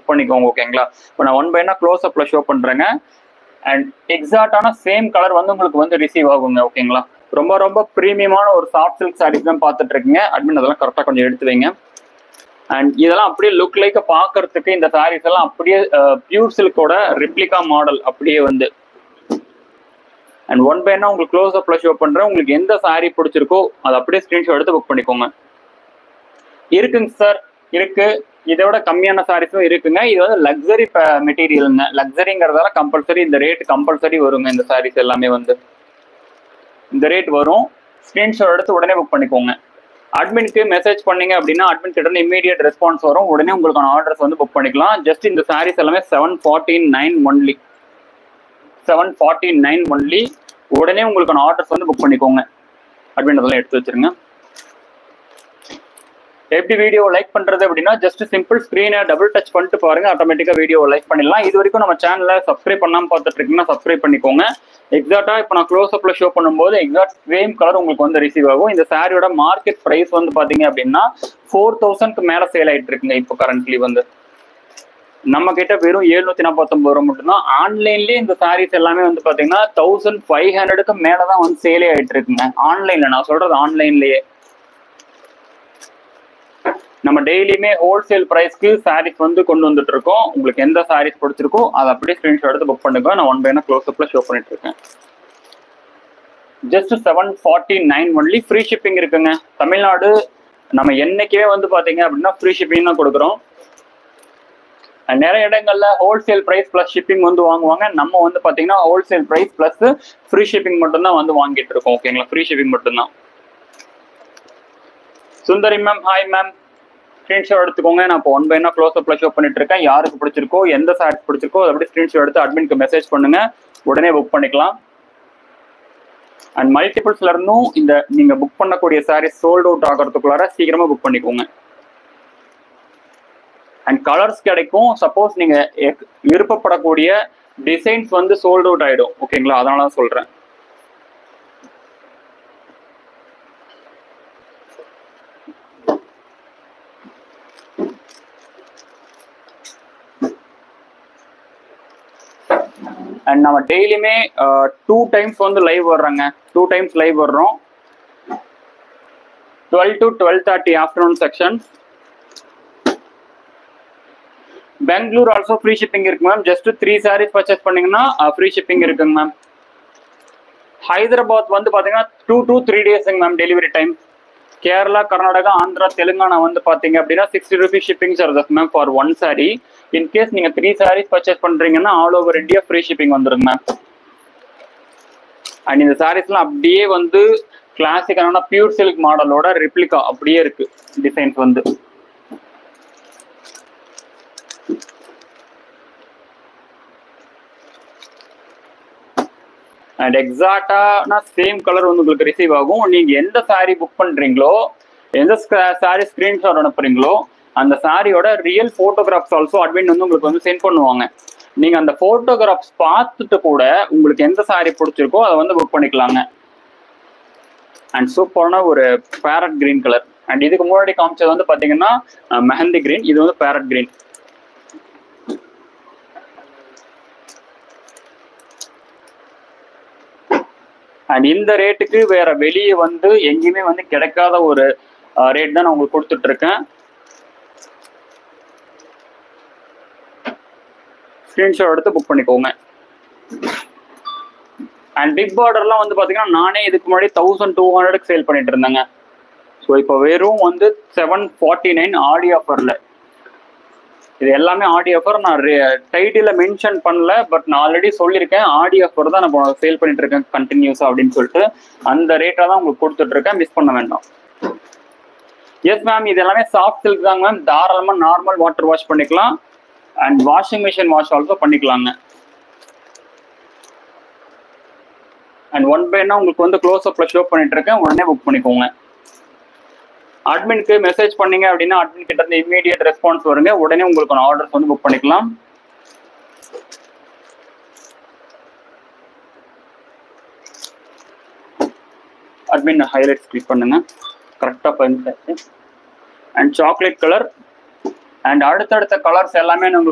Book பண்ணிக்கோங்க ஓகேங்களா. இப்போ நான் 1 by 1 க்ளோஸ் அப்ல ஷோ பண்றேங்க. அண்ட் எக்ஸாக்டான சேம் கலர் வந்து உங்களுக்கு வந்து ரிசீவ் ஆகுங்க ஓகேங்களா. ரொம்ப ரொம்ப ப்ரீமியமான ஒரு சாஃப்ட் சில்க் சாரீஸ் தான் பார்த்துட்டு இருக்கீங்க. அட்மின் அதெல்லாம் கரெக்டாக கொஞ்சம் எடுத்து வைங்க. அண்ட் இதெல்லாம் அப்படியே லுக் லைக் பார்க்கறதுக்கு இந்த சாரீஸ் எல்லாம் அப்படியே பியூர் சில்கோட ரெப்ளிகா மாடல் அப்படியே வந்து. அண்ட் 1 by 1 உங்களுக்கு க்ளோஸ் அப்ல ஷோ பண்றேன். உங்களுக்கு எந்த சாரீ பிடிச்சிருக்கோ அதை அப்படியே ஸ்கிரீன்ஷாட் எடுத்து புக் பண்ணிக்கோங்க. இருக்குங்க சார், இருக்கு. இதை விட கம்மியான சாரீஸும் இருக்குங்க. இது வந்து லக்ஸரி மெட்டீரியலுங்க. லக்ஸரிங்கிறதால கம்பல்சரி இந்த ரேட் கம்பல்சரி வருங்க. இந்த சாரீஸ் எல்லாமே வந்து இந்த ரேட் வரும். ஸ்கிரீன்ஷாட் எடுத்து உடனே புக் பண்ணிக்கோங்க. அட்மினுக்கு மெசேஜ் பண்ணீங்க அப்படின்னா அட்மின் கிட்ட இருந்து இமீடியட் ரெஸ்பான்ஸ் வரும். உடனே உங்களுக்கான ஆர்டர்ஸ் வந்து புக் பண்ணிக்கலாம். ஜஸ்ட் இந்த சாரீஸ் எல்லாமே 749 ஒன்லி. 749 ஒன்லி. உடனே உங்களுக்கான ஆர்டர்ஸ் வந்து புக் பண்ணிக்கோங்க. அட்மின் அதெல்லாம் எடுத்து வச்சிருங்க. எப்படி வீடியோ லைக் பண்றது அப்படின்னா ஜஸ்ட் சிம்பிள் ஸ்க்ரீனை டபுள் டச் பண்ணிட்டு பாருங்க, ஆட்டோமேட்டிக்கா வீடியோ லைக் பண்ணிடலாம். இது வரைக்கும் நம்ம சேனலை சப்ஸ்கிரைப் பண்ணாம பார்த்துட்டு இருக்கீங்கன்னா சப்ஸ்கிரைப் பண்ணிக்கோங்க. எக்ஸாக்டா இப்போ நான் க்ளோஸ் அப்ல ஷோ பண்ணும்போது எக்ஸாக்ட் சேம் கலர் உங்களுக்கு வந்து ரிசீவ் ஆகும். இந்த சாரியோட மார்க்கெட் பிரைஸ் வந்து பாத்தீங்க அப்படின்னா 4000க்கு மேல சேல் ஆயிட்டு இருக்குங்க. இப்போ கரண்ட்லி வந்து நம்ம கிட்ட வெறும் 749 ரூபா மட்டும்தான். ஆன்லைன்லயே இந்த சாரீஸ் எல்லாமே வந்து பாத்தீங்கன்னா 1500க்கு மேலதான் வந்து சேலே ஆயிட்டு இருக்குங்க. ஆன்லைன்ல நான் சொல்றது ஆன்லைன்லயே. நம்ம டெய்லியுமே ஹோல்சேல் பிரைஸ்க்கு சாரீஸ் வந்து கொண்டு வந்துட்டு இருக்கோம். உங்களுக்கு எந்த சாரீஸ் பிடிச்சிருக்கோ அதை அப்படியே ஸ்கிரீன்ஷாட் எடுத்து புக் பண்ணுங்க. நான் 1 by 1 க்ளோஸ் அப்ல ஷோ பண்ணிட்டு இருக்கேன். Just 749 only. ஃப்ரீ ஷிப்பிங் இருக்குங்க. தமிழ்நாடு நம்ம என்னைக்குமே வந்து பாத்தீங்க அப்படின்னா ஃப்ரீ ஷிப்பிங் தான் கொடுக்குறோம். நிறைய இடங்கள்ல ஹோல்சேல் பிரைஸ் பிளஸ் ஷிப்பிங் வந்து வாங்குவாங்க. நம்ம வந்து பாத்தீங்கன்னா wholesale price plus free shipping மட்டும் தான் வந்து வாங்கிட்டு இருக்கோம் ஓகேங்களா. ஃப்ரீ ஷிப்பிங் மட்டும் தான். சுந்தரி மேம், ஹாய் மேம். ஸ்கிரீன்ஷாட் எடுத்துக்கோங்க. நான் இப்போ 1 by 1 க்ளோஸ் அப்ல ஷோ பண்ணிட்டு இருக்கேன். யாருக்கு பிடிச்சிருக்கோ எந்த சாரீஸ் பிடிச்சிருக்கோ அதை அப்படியே ஸ்கிரீன்ஷாட் எடுத்து அட்மினுக்கு மெசேஜ் பண்ணுங்க. உடனே புக் பண்ணிக்கலாம். அண்ட் மல்டிபிள்ஸ்ல இருந்தும் இந்த நீங்க புக் பண்ணக்கூடிய சாரீஸ் சோல்ட் அவுட் ஆகிறதுக்குள்ளார சீக்கிரமா புக் பண்ணிக்கோங்க. அண்ட் கலர்ஸ் கிடைக்கும். சப்போஸ் நீங்க விருப்பப்படக்கூடிய டிசைன்ஸ் வந்து சோல்ட் அவுட் ஆயிடும் ஓகேங்களா. அதனால தான் சொல்றேன். அண்ட் நம்ம டெய்லியுமே 2 times வந்து லைவ் வர்றோங்க. 2 times லைவ் வர்றோம். 12 to 12:30 afternoon section. Bangalore also free shipping இருக்கு மேம். ஜஸ்ட் 3 சாரீஸ் பர்ச்சேஸ் பண்ணீங்கன்னா ஃப்ரீ ஷிப்பிங் இருக்குங்க மேம். ஹைதராபாத் வந்து பாத்தீங்கன்னா 2 to 3 daysங்க ma'am delivery time. Kerala, Karnataka, Andhra, Telangana வந்து பாத்தீங்க அப்படின்னா 60 rupees shipping charges ma'am for 1 saree. In case நீங்க 3 sarees பர்ச்சேஸ் பண்றீங்கன்னா all over India free shipping வந்துருங்க மேம். அண்ட் இந்த சாரீஸ்லாம் அப்படியே வந்து கிளாசிக்கான பியூர் சில்க் மாடலோட ரெப்ளிகா அப்படியே இருக்கு டிசைன்ஸ் வந்து. அண்ட் எக்ஸாக்டான சேம் கலர் வந்து உங்களுக்கு ரிசீவ் ஆகும். நீங்க எந்த சாரீ புக் பண்றீங்களோ, எந்த சாரீ ஸ்கிரீன்ஷாட் அனுப்புறீங்களோ அந்த சாரியோட ரியல் போட்டோகிராஃப்ஸ் ஆல்சோ அட்மின் வந்து உங்களுக்கு வந்து சென்ட் பண்ணுவாங்க. நீங்க அந்த போட்டோகிராஃப்ஸ் பார்த்துட்டு கூட உங்களுக்கு எந்த சாரீ பிடிச்சிருக்கோ அதை வந்து புக் பண்ணிக்கலாங்க. அண்ட் சூப்பரான ஒரு பேரட் கிரீன் கலர். அண்ட் இதுக்கு முன்னாடி காமிச்சது வந்து பாத்தீங்கன்னா மெஹந்தி கிரீன். இது வந்து பேரட் கிரீன். அண்ட் இந்த ரேட்டுக்கு வேற வெளியே வந்து எங்கேயுமே வந்து கிடைக்காத ஒரு ரேட் தான் நான் உங்களுக்கு கொடுத்துட்டு இருக்கேன். ஸ்கிரீன்ஷாட் எடுத்து புக் பண்ணிக்கோங்க. அண்ட் பிக் பார்டர்லாம் வந்து பாத்தீங்கன்னா நானே இதுக்கு முன்னாடி 1200க்கு சேல் பண்ணிட்டு இருந்தேங்க. ஸோ இப்போ வெறும் வந்து 749 ஆடி ஆஃபர்ல. இது எல்லாமே ஆடி ஆஃபர். நான் டைட்டில் மென்ஷன் பண்ணல, பட் நான் ஆல்ரெடி சொல்லியிருக்கேன் ஆடி ஆஃபர் தான் நான் சேல் பண்ணிட்டு இருக்கேன் கண்டினியூஸா அப்படின்னு சொல்லிட்டு. அந்த ரேட்டை தான் உங்களுக்கு கொடுத்துட்டு இருக்கேன். மிஸ் பண்ண வேண்டாம். எஸ் மேம், இது எல்லாமே சாஃப்ட் சில்க் தாங்க மேம். தாராளமாக நார்மல் வாட்டர் வாஷ் பண்ணிக்கலாம். And washing machine wash also பண்ணிக்கலாங்க. அண்ட் 1 by 1 உங்களுக்கு வந்து க்ளோஸ் அப்ல ஷோ பண்ணிட்டு இருக்கேன். உடனே புக் பண்ணிக்கோங்க. அட்மினுக்கு மெசேஜ் பண்ணீங்க அப்படின்னா அட்மின் கிட்ட இருந்து இமீடியட் ரெஸ்பான்ஸ் வருங்க. உடனே உங்களுக்கான ஆர்டர்ஸ் வந்து புக் பண்ணிக்கலாம். அட்மின் ஹைலைட்ஸ் கிளிக் பண்ணுங்க. கரெக்டாக பண்ணிட்டு. அண்ட் சாக்லேட் கலர் அண்ட் அடுத்தடுத்த கலர்ஸ் எல்லாமே உங்களுக்கு